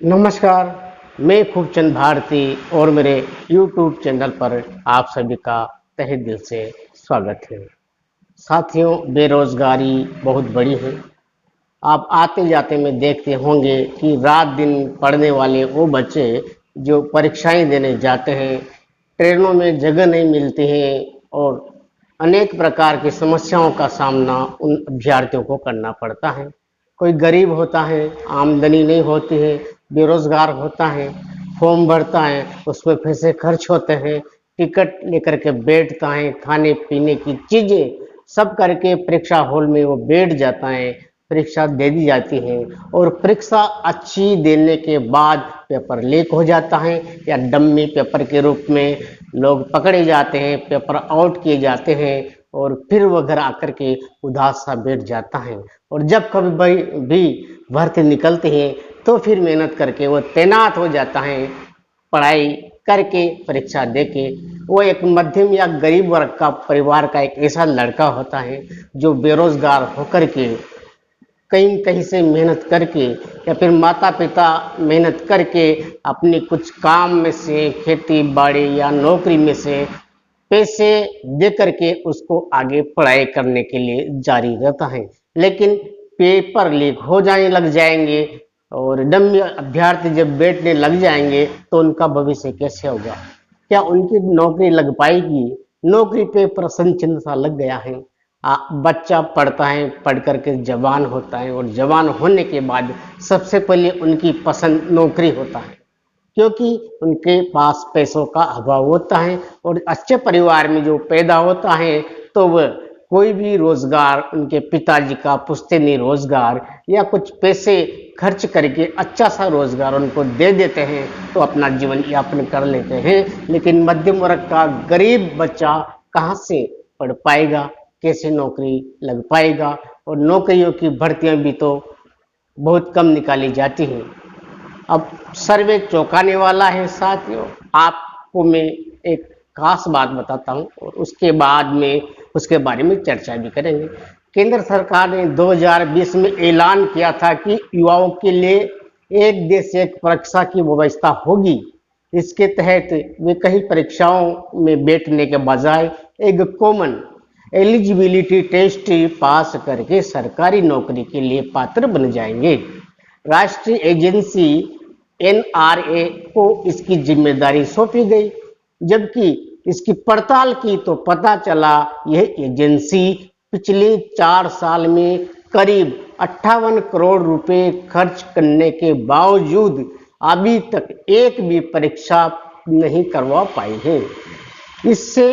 नमस्कार। मैं खूबचंद भारती और मेरे YouTube चैनल पर आप सभी का तहे दिल से स्वागत है। साथियों, बेरोजगारी बहुत बड़ी है। आप आते जाते में देखते होंगे कि रात दिन पढ़ने वाले वो बच्चे जो परीक्षाएं देने जाते हैं, ट्रेनों में जगह नहीं मिलती है और अनेक प्रकार की समस्याओं का सामना उन अभ्यर्थियों को करना पड़ता है। कोई गरीब होता है, आमदनी नहीं होती है, बेरोजगार होता है, फॉर्म भरता है, उसमें पैसे खर्च होते हैं, टिकट लेकर के बैठता है, खाने पीने की चीजें सब करके परीक्षा हॉल में वो बैठ जाता है। परीक्षा दे दी जाती है और परीक्षा अच्छी देने के बाद पेपर लीक हो जाता है या डम्मी पेपर के रूप में लोग पकड़े जाते हैं, पेपर आउट किए जाते हैं और फिर वो घर आकर के उदास सा बैठ जाता है। और जब कभी भी भर्ती निकलती है तो फिर मेहनत करके वो तैनात हो जाता है, पढ़ाई करके परीक्षा देके। वो एक मध्यम या गरीब वर्ग का परिवार का एक ऐसा लड़का होता है जो बेरोजगार होकर के कहीं कहीं से मेहनत करके या फिर माता पिता मेहनत करके अपने कुछ काम में से, खेती बाड़ी या नौकरी में से पैसे दे करके उसको आगे पढ़ाई करने के लिए जारी रहता है। लेकिन पेपर लीक हो जाने लग जाएंगे और डम्मी अभ्यर्थी जब बैठने लग जाएंगे तो उनका भविष्य कैसे होगा? क्या उनकी नौकरी लग पाएगी? नौकरी पे प्रश्न चिन्ह सा लग गया है। बच्चा पढ़ता है, पढ़ करके जवान होता है और जवान होने के बाद सबसे पहले उनकी पसंद नौकरी होता है, क्योंकि उनके पास पैसों का अभाव होता है। और अच्छे परिवार में जो पैदा होता है तो वह कोई भी रोजगार, उनके पिताजी का पुश्तैनी रोजगार या कुछ पैसे खर्च करके अच्छा सा रोजगार उनको दे देते हैं तो अपना जीवन यापन कर लेते हैं। लेकिन मध्यम वर्ग का गरीब बच्चा कहाँ से पढ़ पाएगा, कैसे नौकरी लग पाएगा? और नौकरियों की भर्तियां भी तो बहुत कम निकाली जाती हैं। अब सर्वे चौंकाने वाला है साथियों। आपको मैं एक खास बात बताता हूँ और उसके बाद में उसके बारे में चर्चा भी करेंगे। केंद्र सरकार ने 2020 में ऐलान किया था कि युवाओं के लिए एक देश एक परीक्षा की व्यवस्था होगी। इसके तहत वे कई परीक्षाओं में बैठने के बजाय एक कॉमन एलिजिबिलिटी टेस्ट पास करके सरकारी नौकरी के लिए पात्र बन जाएंगे। राष्ट्रीय एजेंसी एनआरए को इसकी जिम्मेदारी सौंपी गई। जबकि इसकी पड़ताल की तो पता चला यह एजेंसी पिछले 4 साल में करीब 58 करोड़ रुपए खर्च करने के बावजूद अभी तक एक भी परीक्षा नहीं करवा पाई है। इससे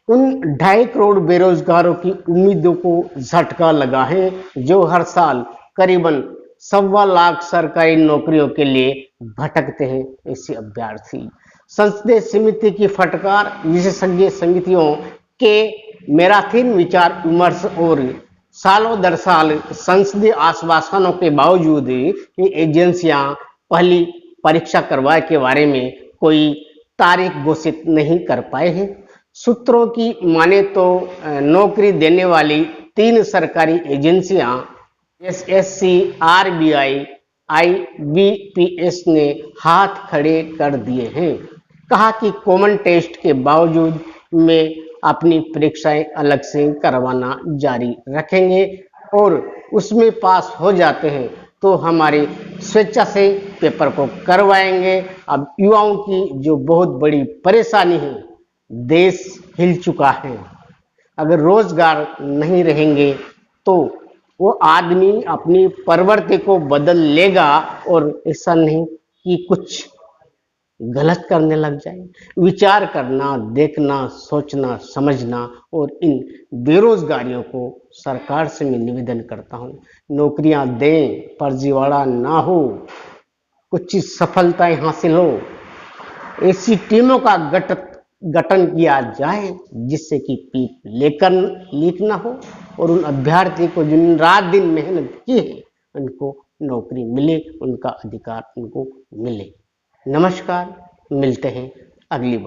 उन 2.5 करोड़ बेरोजगारों की उम्मीदों को झटका लगा है जो हर साल करीबन 1.25 लाख सरकारी नौकरियों के लिए भटकते हैं ऐसे अभ्यर्थी। संसदीय समिति की फटकार, विशेषज्ञ समितियों के मैराथन विचार विमर्श और सालों दर साल संसदीय आश्वासनों के बावजूद ये एजेंसियां पहली परीक्षा करवाए के बारे में कोई तारीख घोषित नहीं कर पाए हैं। सूत्रों की माने तो नौकरी देने वाली 3 सरकारी एजेंसियां एसएससी, आरबीआई, आईबीपीएस ने हाथ खड़े कर दिए हैं। कहा कि कॉमन टेस्ट के बावजूद में अपनी परीक्षाएं अलग से करवाना जारी रखेंगे और उसमें पास हो जाते हैं तो हमारी स्वेच्छा से पेपर को करवाएंगे। अब युवाओं की जो बहुत बड़ी परेशानी है, देश हिल चुका है। अगर रोजगार नहीं रहेंगे तो वो आदमी अपनी प्रवृत्ति को बदल लेगा और ऐसा नहीं कि कुछ गलत करने लग जाए। विचार करना, देखना, सोचना, समझना। और इन बेरोजगारियों को सरकार से मैं निवेदन करता हूँ, नौकरियां दें, फर्जीवाड़ा ना हो, कुछ सफलताएं हासिल हो। ऐसी टीमों का गठन किया जाए जिससे कि लेकर लीक ना हो और उन अभ्यर्थी को जिन रात दिन मेहनत की है उनको नौकरी मिले, उनका अधिकार उनको मिले। नमस्कार, मिलते हैं अगली बार।